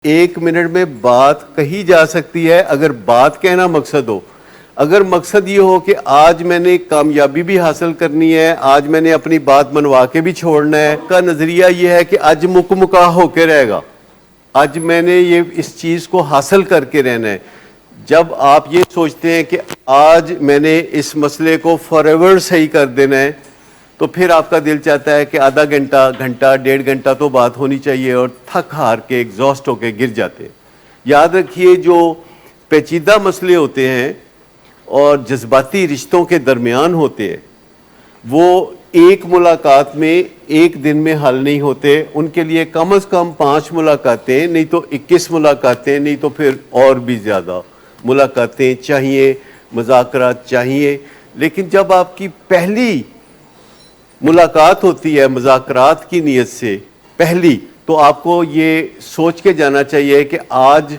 ایک منٹ میں بات کہی جا سکتی ہے اگر بات کہنا مقصد ہو. اگر مقصد یہ ہو کہ آج میں نے کامیابی بھی حاصل کرنی ہے, آج میں نے اپنی بات منوا کے بھی چھوڑنا ہے, کا نظریہ یہ ہے کہ آج مکمکا ہو کے رہے گا, آج میں نے یہ اس چیز کو حاصل کر کے رہنا ہے. جب آپ یہ سوچتے ہیں کہ آج میں نے اس مسئلے کو فار ایور صحیح کر دینا ہے, تو پھر آپ کا دل چاہتا ہے کہ آدھا گھنٹہ 1.5 گھنٹہ تو بات ہونی چاہیے, اور تھک ہار کے ایگزاسٹ ہو کے گر جاتے ہیں. یاد رکھیے جو پیچیدہ مسئلے ہوتے ہیں اور جذباتی رشتوں کے درمیان ہوتے ہیں وہ ایک ملاقات میں ایک دن میں حل نہیں ہوتے. ان کے لیے کم از کم 5 ملاقاتیں, نہیں تو 21 ملاقاتیں, نہیں تو پھر اور بھی زیادہ ملاقاتیں چاہیے, مذاکرات چاہیے. لیکن جب آپ کی پہلی ملاقات ہوتی ہے مذاکرات کی نیت سے پہلی, تو آپ کو یہ سوچ کے جانا چاہیے کہ آج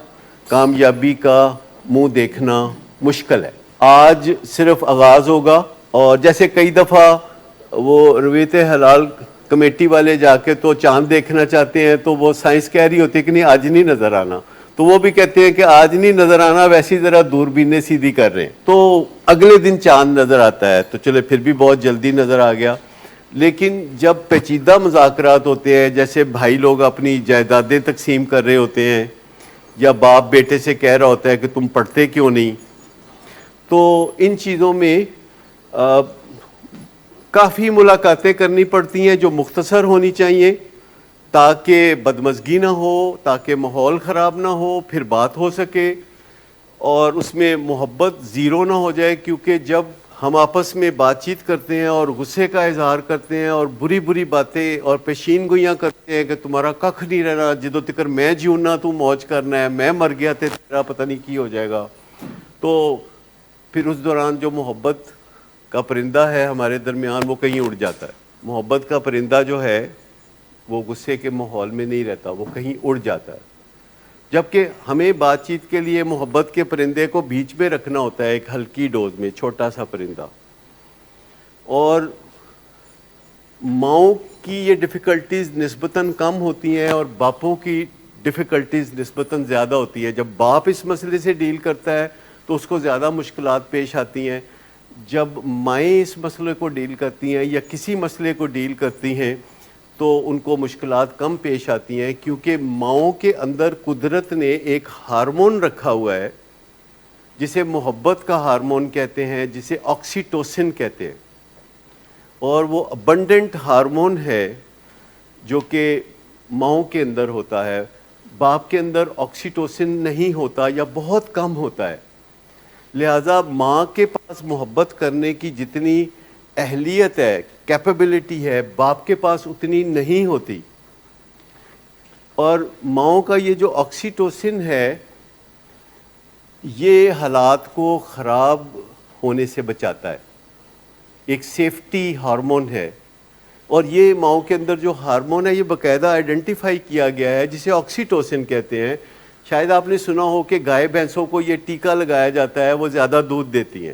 کامیابی کا منہ دیکھنا مشکل ہے, آج صرف آغاز ہوگا. اور جیسے کئی دفعہ وہ رویت حلال کمیٹی والے جا کے تو چاند دیکھنا چاہتے ہیں, تو وہ سائنس کہہ رہی ہوتی ہے کہ نہیں آج نہیں نظر آنا, تو وہ بھی کہتے ہیں کہ آج نہیں نظر آنا, ویسی ذرا دوربینیں سیدھی کر رہے ہیں, تو اگلے دن چاند نظر آتا ہے. تو چلے پھر بھی بہت جلدی نظر آ گیا. لیکن جب پیچیدہ مذاکرات ہوتے ہیں, جیسے بھائی لوگ اپنی جائیدادیں تقسیم کر رہے ہوتے ہیں, یا باپ بیٹے سے کہہ رہا ہوتا ہے کہ تم پڑھتے کیوں نہیں, تو ان چیزوں میں کافی ملاقاتیں کرنی پڑتی ہیں جو مختصر ہونی چاہیے تاکہ بدمزگی نہ ہو, تاکہ ماحول خراب نہ ہو, پھر بات ہو سکے اور اس میں محبت زیرو نہ ہو جائے. کیونکہ جب ہم آپس میں بات چیت کرتے ہیں اور غصے کا اظہار کرتے ہیں اور بری بری باتیں اور پیشین گوئیاں کرتے ہیں کہ تمہارا ککھ نہیں رہنا, جدو تکر میں جیونا تو موج کرنا ہے, میں مر گیا تے تیرا پتہ نہیں کی ہو جائے گا, تو پھر اس دوران جو محبت کا پرندہ ہے ہمارے درمیان وہ کہیں اڑ جاتا ہے. محبت کا پرندہ جو ہے وہ غصے کے ماحول میں نہیں رہتا, وہ کہیں اڑ جاتا ہے. جبکہ ہمیں بات چیت کے لیے محبت کے پرندے کو بیچ میں رکھنا ہوتا ہے, ایک ہلکی ڈوز میں, چھوٹا سا پرندہ. اور ماؤں کی یہ ڈیفیکلٹیز نسبتاً کم ہوتی ہیں اور باپوں کی ڈیفیکلٹیز نسبتاً زیادہ ہوتی ہے. جب باپ اس مسئلے سے ڈیل کرتا ہے تو اس کو زیادہ مشکلات پیش آتی ہیں. جب مائیں اس مسئلے کو ڈیل کرتی ہیں یا کسی مسئلے کو ڈیل کرتی ہیں تو ان کو مشکلات کم پیش آتی ہیں, کیونکہ ماؤں کے اندر قدرت نے ایک ہارمون رکھا ہوا ہے جسے محبت کا ہارمون کہتے ہیں, جسے آکسیٹوسن کہتے ہیں. اور وہ ابنڈنٹ ہارمون ہے جو کہ ماؤں کے اندر ہوتا ہے. باپ کے اندر آکسیٹوسن نہیں ہوتا یا بہت کم ہوتا ہے. لہٰذا ماں کے پاس محبت کرنے کی جتنی اہلیت ہے, کیپیبلٹی ہے, باپ کے پاس اتنی نہیں ہوتی. اور ماؤں کا یہ جو آکسیٹوسن ہے یہ حالات کو خراب ہونے سے بچاتا ہے, ایک سیفٹی ہارمون ہے. اور یہ ماؤں کے اندر جو ہارمون ہے یہ باقاعدہ آئیڈینٹیفائی کیا گیا ہے جسے آکسیٹوسن کہتے ہیں. شاید آپ نے سنا ہو کہ گائے بھینسوں کو یہ ٹیکا لگایا جاتا ہے, وہ زیادہ دودھ دیتی ہیں.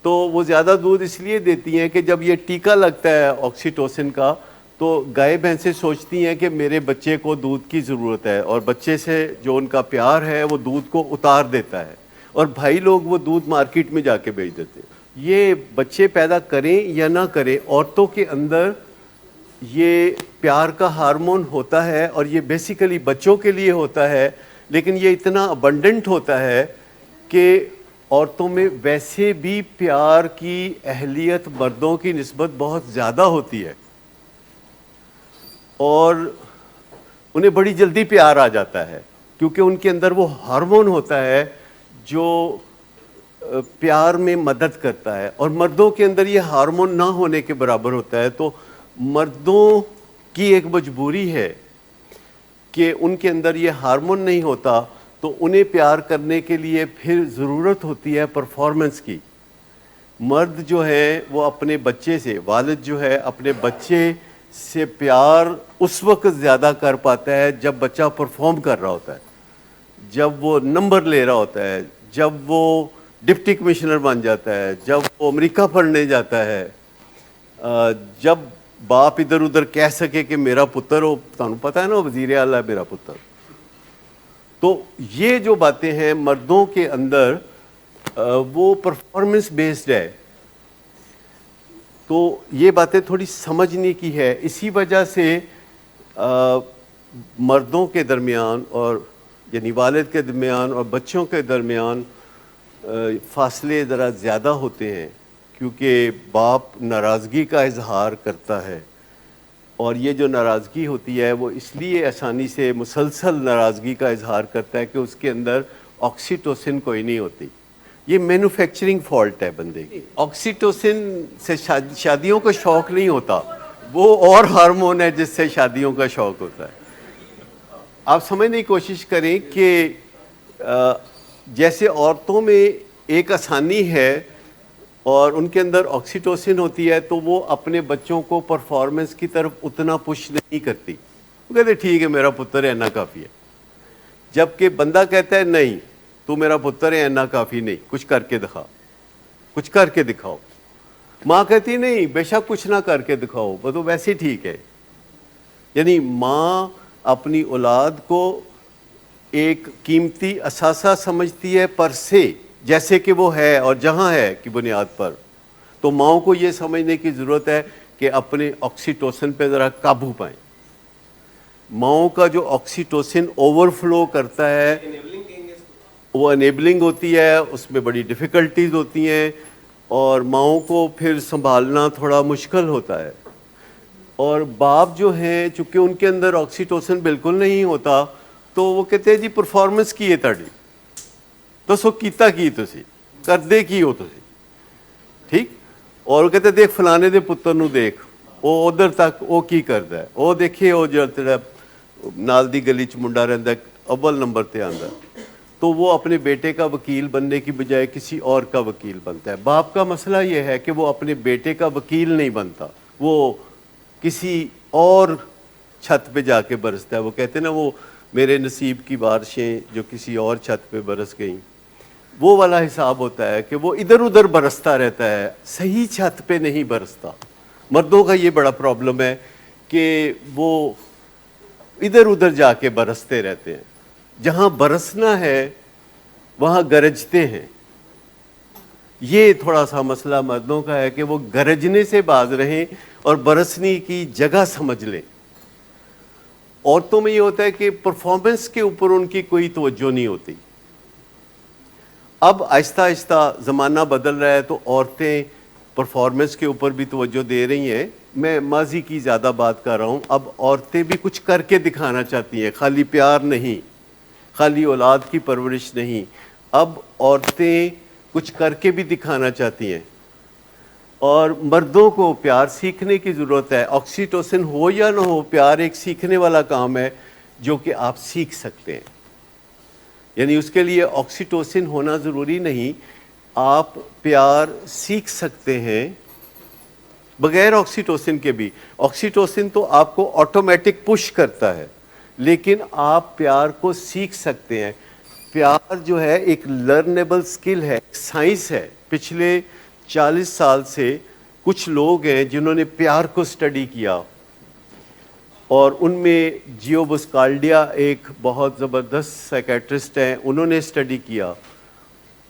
تو وہ زیادہ دودھ اس لیے دیتی ہیں کہ جب یہ ٹیکا لگتا ہے آکسیٹوسن کا تو گائے بھینسیں سوچتی ہیں کہ میرے بچے کو دودھ کی ضرورت ہے, اور بچے سے جو ان کا پیار ہے وہ دودھ کو اتار دیتا ہے, اور بھائی لوگ وہ دودھ مارکیٹ میں جا کے بیچ دیتے ہیں. یہ بچے پیدا کریں یا نہ کریں, عورتوں کے اندر یہ پیار کا ہارمون ہوتا ہے اور یہ بیسیکلی بچوں کے لیے ہوتا ہے. لیکن یہ اتنا ابنڈنٹ ہوتا ہے کہ عورتوں میں ویسے بھی پیار کی اہلیت مردوں کی نسبت بہت زیادہ ہوتی ہے, اور انہیں بڑی جلدی پیار آ جاتا ہے کیونکہ ان کے اندر وہ ہارمون ہوتا ہے جو پیار میں مدد کرتا ہے. اور مردوں کے اندر یہ ہارمون نہ ہونے کے برابر ہوتا ہے. تو مردوں کی ایک مجبوری ہے کہ ان کے اندر یہ ہارمون نہیں ہوتا, تو انہیں پیار کرنے کے لیے پھر ضرورت ہوتی ہے پرفارمنس کی. مرد جو ہے وہ اپنے بچے سے, والد جو ہے اپنے بچے سے پیار اس وقت زیادہ کر پاتا ہے جب بچہ پرفارم کر رہا ہوتا ہے, جب وہ نمبر لے رہا ہوتا ہے, جب وہ ڈپٹی کمشنر بن جاتا ہے, جب وہ امریکہ پڑھنے جاتا ہے, جب باپ ادھر ادھر کہہ سکے کہ میرا پتر ہو, تمہیں پتہ ہے نا وزیر اعلیٰ ہے میرا پتر, تو یہ جو باتیں ہیں مردوں کے اندر وہ پرفارمنس بیسڈ ہے، تو یہ باتیں تھوڑی سمجھنے کی ہے. اسی وجہ سے مردوں کے درمیان اور یعنی والد کے درمیان اور بچوں کے درمیان فاصلے ذرا زیادہ ہوتے ہیں، کیونکہ باپ ناراضگی کا اظہار کرتا ہے، اور یہ جو ناراضگی ہوتی ہے وہ اس لیے آسانی سے مسلسل ناراضگی کا اظہار کرتا ہے کہ اس کے اندر آکسیٹوسن کوئی نہیں ہوتی. یہ مینوفیکچرنگ فالٹ ہے بندے کی. آکسیٹوسن سے شادیوں کا شوق نہیں ہوتا، وہ اور ہارمون ہے جس سے شادیوں کا شوق ہوتا ہے. آپ سمجھنے کی کوشش کریں کہ جیسے عورتوں میں ایک آسانی ہے اور ان کے اندر آکسیٹوسن ہوتی ہے، تو وہ اپنے بچوں کو پرفارمنس کی طرف اتنا پش نہیں کرتی. وہ کہتے ٹھیک ہے میرا پتر ہے اتنا کافی ہے. جبکہ بندہ کہتا ہے نہیں تو میرا پتر ہے اتنا کافی نہیں، کچھ کر کے دکھا، کچھ کر کے دکھاؤ. ماں کہتی نہیں بے شک کچھ نہ کر کے دکھاؤ، وہ تو ویسے ہی ٹھیک ہے. یعنی ماں اپنی اولاد کو ایک قیمتی اثاثہ سمجھتی ہے پر سے، جیسے کہ وہ ہے اور جہاں ہے کی بنیاد پر. تو ماؤں کو یہ سمجھنے کی ضرورت ہے کہ اپنے آکسیٹوسن پہ ذرا قابو پائیں. ماؤں کا جو آکسیٹوسن اوور فلو کرتا ہے وہ انیبلنگ ہوتی ہے، اس میں بڑی ڈیفیکلٹیز ہوتی ہیں اور ماؤں کو پھر سنبھالنا تھوڑا مشکل ہوتا ہے. اور باپ جو ہیں چونکہ ان کے اندر آکسیٹوسن بالکل نہیں ہوتا، تو وہ کہتے ہیں جی پرفارمنس کی ہے تاڑی تو سو کیتا کی تسی کر دے کی ہو تسی ٹھیک. اور وہ کہتے ہیں دیکھ فلانے دے پتر نو دیکھ وہ ادھر تک وہ کی کردا ہے، وہ دیکھے وہ جو نال دی گلی چ منڈا رہندا ہے اول نمبر تے آندا، تو وہ اپنے بیٹے کا وکیل بننے کی بجائے کسی اور کا وکیل بنتا ہے. باپ کا مسئلہ یہ ہے کہ وہ اپنے بیٹے کا وکیل نہیں بنتا، وہ کسی اور چھت پہ جا کے برستا ہے. وہ کہتے ہیں نا وہ میرے نصیب کی بارشیں جو کسی اور چھت پہ برس گئیں، وہ والا حساب ہوتا ہے کہ وہ ادھر ادھر برستا رہتا ہے، صحیح چھت پہ نہیں برستا. مردوں کا یہ بڑا پرابلم ہے کہ وہ ادھر ادھر جا کے برستے رہتے ہیں، جہاں برسنا ہے وہاں گرجتے ہیں. یہ تھوڑا سا مسئلہ مردوں کا ہے کہ وہ گرجنے سے باز رہیں اور برسنے کی جگہ سمجھ لیں. عورتوں میں یہ ہوتا ہے کہ پرفارمنس کے اوپر ان کی کوئی توجہ نہیں ہوتی. اب آہستہ آہستہ زمانہ بدل رہا ہے تو عورتیں پرفارمنس کے اوپر بھی توجہ دے رہی ہیں. میں ماضی کی زیادہ بات کر رہا ہوں، اب عورتیں بھی کچھ کر کے دکھانا چاہتی ہیں، خالی پیار نہیں، خالی اولاد کی پرورش نہیں. اب عورتیں کچھ کر کے بھی دکھانا چاہتی ہیں اور مردوں کو پیار سیکھنے کی ضرورت ہے. آکسیٹوسن ہو یا نہ ہو، پیار ایک سیکھنے والا کام ہے جو کہ آپ سیکھ سکتے ہیں. یعنی اس کے لیے آکسیٹوسن ہونا ضروری نہیں، آپ پیار سیکھ سکتے ہیں بغیر آکسیٹوسن کے بھی. آکسیٹوسن تو آپ کو آٹومیٹک پش کرتا ہے، لیکن آپ پیار کو سیکھ سکتے ہیں. پیار جو ہے ایک لرنیبل سکل ہے، سائنس ہے. پچھلے 40 سال سے کچھ لوگ ہیں جنہوں نے پیار کو سٹڈی کیا، اور ان میں جیو بسکالڈیا ایک بہت زبردست سائیکیٹرسٹ ہیں، انہوں نے سٹڈی کیا،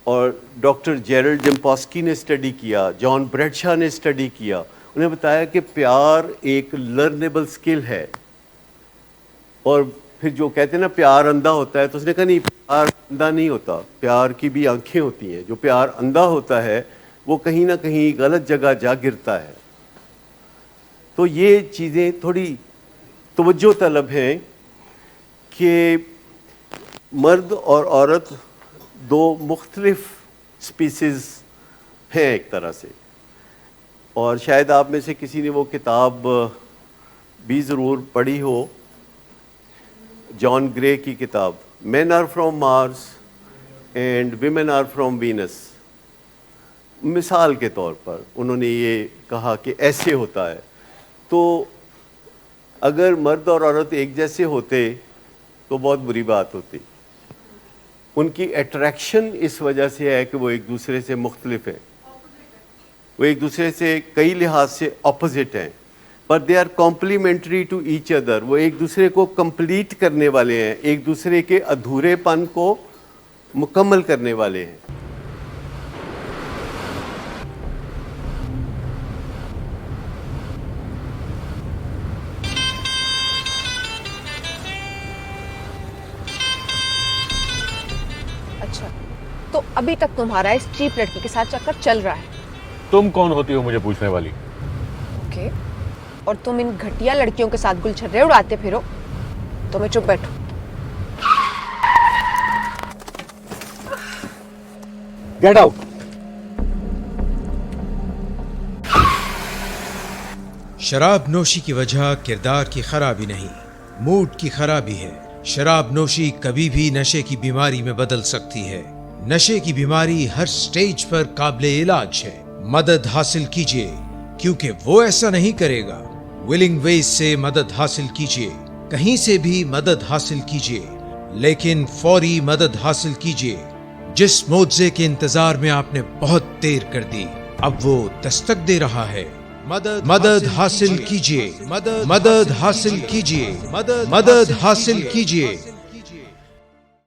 اور ڈاکٹر جیرلڈ جمپاسکی نے سٹڈی کیا، جان بریڈشاہ نے سٹڈی کیا. انہیں بتایا کہ پیار ایک لرنیبل سکل ہے. اور پھر جو کہتے ہیں نا پیار اندھا ہوتا ہے، تو اس نے کہا نہیں پیار اندھا نہیں ہوتا، پیار کی بھی آنکھیں ہوتی ہیں. جو پیار اندھا ہوتا ہے وہ کہیں نہ کہیں غلط جگہ جا گرتا ہے. تو یہ چیزیں تھوڑی توجہ طلب ہیں کہ مرد اور عورت دو مختلف سپیسیز ہیں ایک طرح سے. اور شاید آپ میں سے کسی نے وہ کتاب بھی ضرور پڑھی ہو، جان گرے کی کتاب men are from Mars and women are from Venus. مثال کے طور پر انہوں نے یہ کہا کہ ایسے ہوتا ہے. تو اگر مرد اور عورت ایک جیسے ہوتے تو بہت بری بات ہوتی. ان کی اٹریکشن اس وجہ سے ہے کہ وہ ایک دوسرے سے مختلف ہیں، وہ ایک دوسرے سے کئی لحاظ سے اپوزٹ ہیں. but they are complementary to each other. وہ ایک دوسرے کو کمپلیٹ کرنے والے ہیں, ایک دوسرے کے ادھورے پن کو مکمل کرنے والے ہیں. اچھا, تو ابھی تک تمہارا اس چیپ لڑکی کے ساتھ چکر چل رہا ہے. تم کون ہوتی ہو مجھے پوچھنے والی؟ اوکے, اور تم ان گھٹیا لڑکیوں کے ساتھ گل چھرے اڑاتے پھرو تو میں چپ بیٹھوں. Get out. شراب نوشی کی وجہ کردار کی خرابی نہیں, موڈ کی خرابی ہے. شراب نوشی کبھی بھی نشے کی بیماری میں بدل سکتی ہے. نشے کی بیماری ہر سٹیج پر قابل علاج ہے. مدد حاصل کیجیے کیونکہ وہ ایسا نہیں کرے گا. ولنگ ویز سے مدد حاصل کیجیے, کہیں سے بھی مدد حاصل کیجیے, لیکن فوری مدد حاصل کیجیے. جس معجزے کے انتظار میں آپ نے بہت دیر کر دی, اب وہ دستک دے رہا ہے. مدد حاصل کیجیے, مدد حاصل کیجیے, مدد حاصل کیجیے.